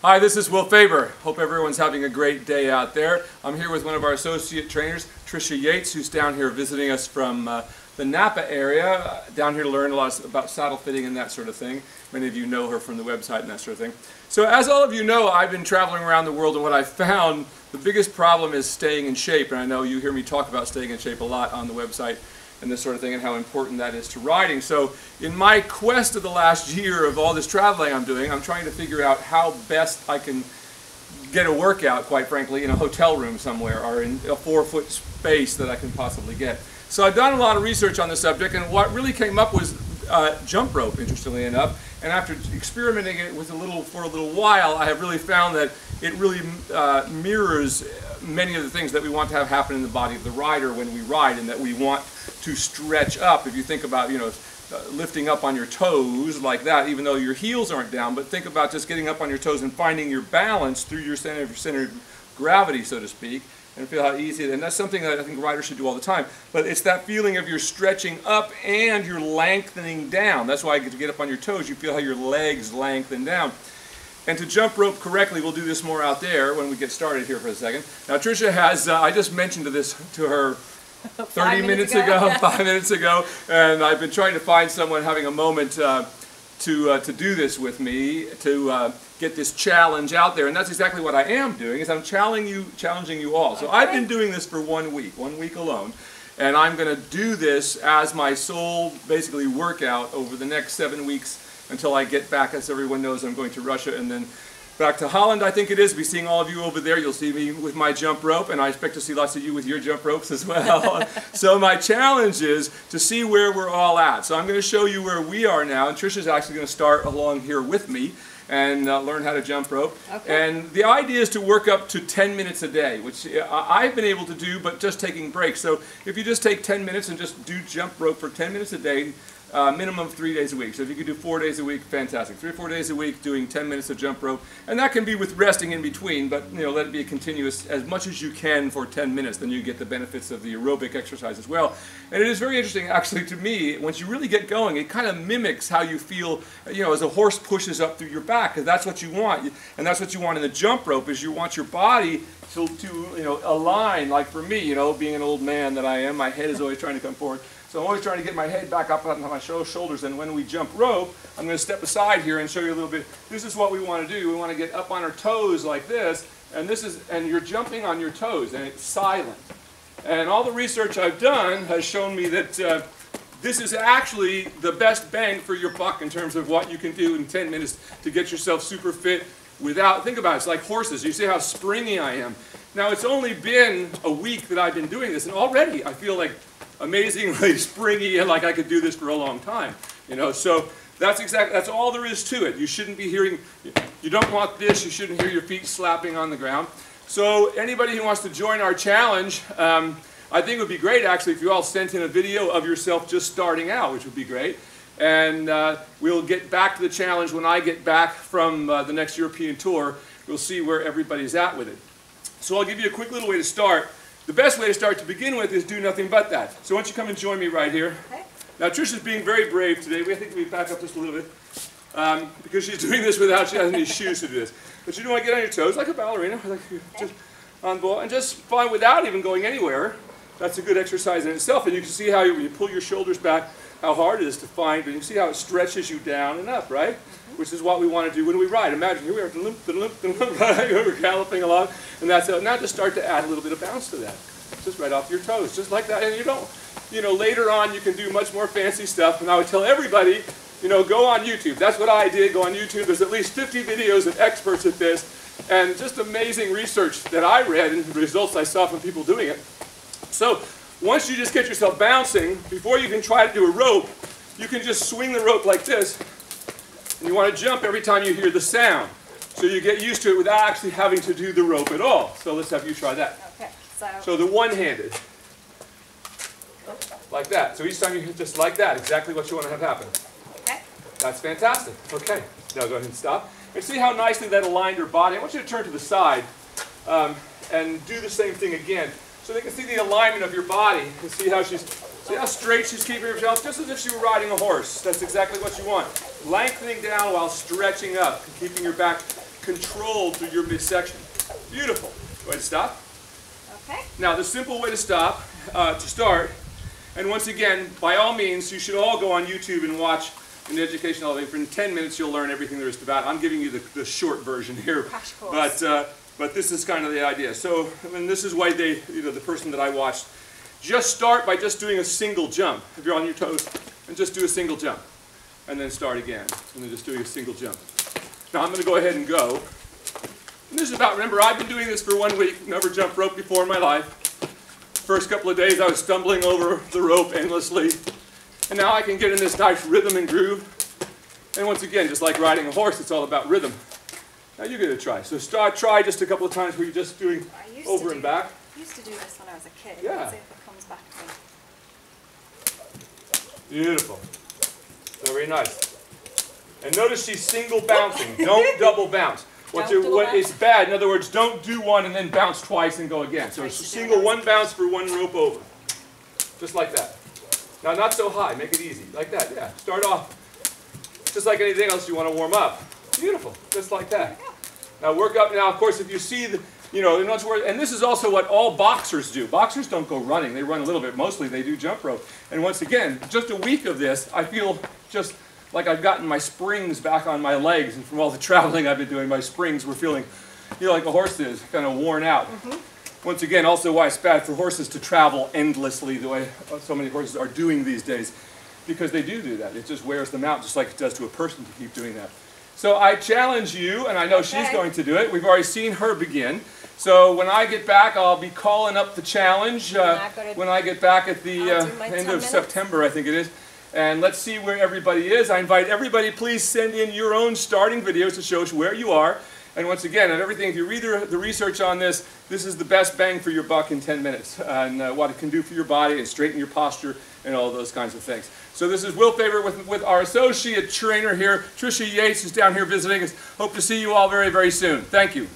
Hi, this is Will Faerber. Hope everyone's having a great day out there. I'm here with one of our associate trainers, Trish Yates, who's down here visiting us from the Napa area, down here to learn a lot about saddle fitting and that sort of thing. Many of you know her from the website and that sort of thing. So as all of you know, I've been traveling around the world, and what I found, the biggest problem is staying in shape. And I know you hear me talk about staying in shape a lot on the website and this sort of thing, and how important that is to riding. So in my quest of the last year of all this traveling I'm doing, I'm trying to figure out how best I can get a workout, quite frankly, in a hotel room somewhere, or in a 4-foot space that I can possibly get. So I've done a lot of research on the subject, and what really came up was jump rope, interestingly enough. And after experimenting it with for a little while, I have really found that it really mirrors many of the things that we want to have happen in the body of the rider when we ride, and that we want to stretch up. If you think about, lifting up on your toes like that, even though your heels aren't down, but think about just getting up on your toes and finding your balance through your center of gravity, so to speak, and feel how easy it is. And that's something that I think riders should do all the time. But it's that feeling of you're stretching up and you're lengthening down. That's why to get up on your toes, you feel how your legs lengthen down. And to jump rope correctly, we'll do this more out there when we get started here for a second. Now Tricia has, I just mentioned this to her 5 minutes ago, and I've been trying to find someone having a moment to do this with me, to get this challenge out there, and that's exactly what I am doing, is I'm challenging you all. So I've been doing this for 1 week alone, and I'm going to do this as my sole, basically, workout over the next 7 weeks until I get back. As everyone knows, I'm going to Russia and then back to Holland, I think it is. Be seeing all of you over there. You'll see me with my jump rope, and I expect to see lots of you with your jump ropes as well. So my challenge is to see where we're all at. So I'm going to show you where we are now, and Trisha's actually going to start along here with me and learn how to jump rope. Okay. And the idea is to work up to 10 minutes a day, which I've been able to do, but just taking breaks. So if you just take 10 minutes and just do jump rope for 10 minutes a day, minimum of 3 days a week. So if you could do 4 days a week, fantastic. 3 or 4 days a week doing 10 minutes of jump rope. And that can be with resting in between, but let it be a continuous as much as you can for 10 minutes. Then you get the benefits of the aerobic exercise as well. And it is very interesting, actually, to me, once you really get going, it kind of mimics how you feel, as a horse pushes up through your back, because that's what you want. And that's what you want in the jump rope, is you want your body to align. Like for me, being an old man that I am, my head is always trying to come forward. So I'm always trying to get my head back up on my shoulders, and when we jump rope, I'm going to step aside here and show you a little bit. This is what we want to do. We want to get up on our toes like this, and you're jumping on your toes, and it's silent. And all the research I've done has shown me that this is actually the best bang for your buck in terms of what you can do in 10 minutes to get yourself super fit without, think about it, it's like horses. You see how springy I am. Now it's only been a week that I've been doing this, and already I feel like amazingly springy and like I could do this for a long time. So that's all there is to it. You shouldn't be hearing, you don't want this, you shouldn't hear your feet slapping on the ground. So anybody who wants to join our challenge, I think it would be great actually if you all sent in a video of yourself just starting out, which would be great. And we'll get back to the challenge when I get back from the next European tour. We'll see where everybody's at with it. So I'll give you a quick little way to start. The best way to start to begin with is do nothing but that. So why don't you come and join me right here. Okay. Now Trish is being very brave today. I think we back up just a little bit because she's doing this without she has any shoes to do this. But you don't want to get on your toes like a ballerina, like just on ball, and just fine without even going anywhere. That's a good exercise in itself, and you can see how when you pull your shoulders back, how hard it is to find, but you can see how it stretches you down and up, right? Which is what we want to do when we ride. Imagine here we are, we're galloping along, and that's now just start to add a little bit of bounce to that, just right off your toes, just like that. And you don't, later on you can do much more fancy stuff. And I would tell everybody, go on YouTube. That's what I did. Go on YouTube. There's at least 50 videos of experts at this, and just amazing research that I read and the results I saw from people doing it. So once you just get yourself bouncing, before you can try to do a rope, you can just swing the rope like this. And you want to jump every time you hear the sound. So you get used to it without actually having to do the rope at all. So let's have you try that. Okay. So the one-handed. Like that. So each time you hit just like that, exactly what you want to have happen. Okay. That's fantastic. Okay. Now go ahead and stop. And see how nicely that aligned her body. I want you to turn to the side and do the same thing again. So they can see the alignment of your body and see how straight she's keeping herself, just as if she were riding a horse. That's exactly what you want. Lengthening down while stretching up, keeping your back controlled through your midsection. Beautiful. Go ahead and stop. Okay. Now, the simple way to stop, to start, and once again, by all means, you should all go on YouTube and watch an educational elevator. In 10 minutes, you'll learn everything there is about it. I'm giving you the short version here, Crash course. but this is kind of the idea. So, and this is why they, the person that I watched, just start by just doing a single jump. If you're on your toes, and just do a single jump, and then start again, and then just doing a single jump. Now I'm going to go ahead and go. And this is about, remember, I've been doing this for 1 week, never jumped rope before in my life. First couple of days I was stumbling over the rope endlessly. And now I can get in this nice rhythm and groove. And once again, just like riding a horse, it's all about rhythm. Now you give it a try. So try just a couple of times where you're just doing over and back. I used to do this when I was a kid. Yeah. Let's see if it comes back to me. Beautiful. Very nice. And notice she's single bouncing. Don't double bounce. What is bad, in other words, don't do one and then bounce twice and go again. So it's a single one bounce for one rope over. Just like that. Now not so high, make it easy. Like that, yeah. Start off just like anything else you want to warm up. Beautiful, just like that. Now work up. Now of course if you see the, and this is also what all boxers do. Boxers don't go running, they run a little bit. Mostly they do jump rope. And once again, just a week of this, I feel just like I've gotten my springs back on my legs, and from all the traveling I've been doing, my springs were feeling, like a horse is, kind of worn out. Once again, also why it's bad for horses to travel endlessly the way so many horses are doing these days, because they do that. It just wears them out, just like it does to a person to keep doing that. So I challenge you, and I know she's going to do it. We've already seen her begin. So when I get back, I'll be calling up the challenge when I get back at the end of September, I think it is. And let's see where everybody is. I invite everybody, please send in your own starting videos to show us where you are. And once again, if you read the research on this, this is the best bang for your buck in 10 minutes. And what it can do for your body and straighten your posture and all those kinds of things. So this is Will Faerber with our associate trainer here, Trish Yates, who's down here visiting us. Hope to see you all very, very soon. Thank you.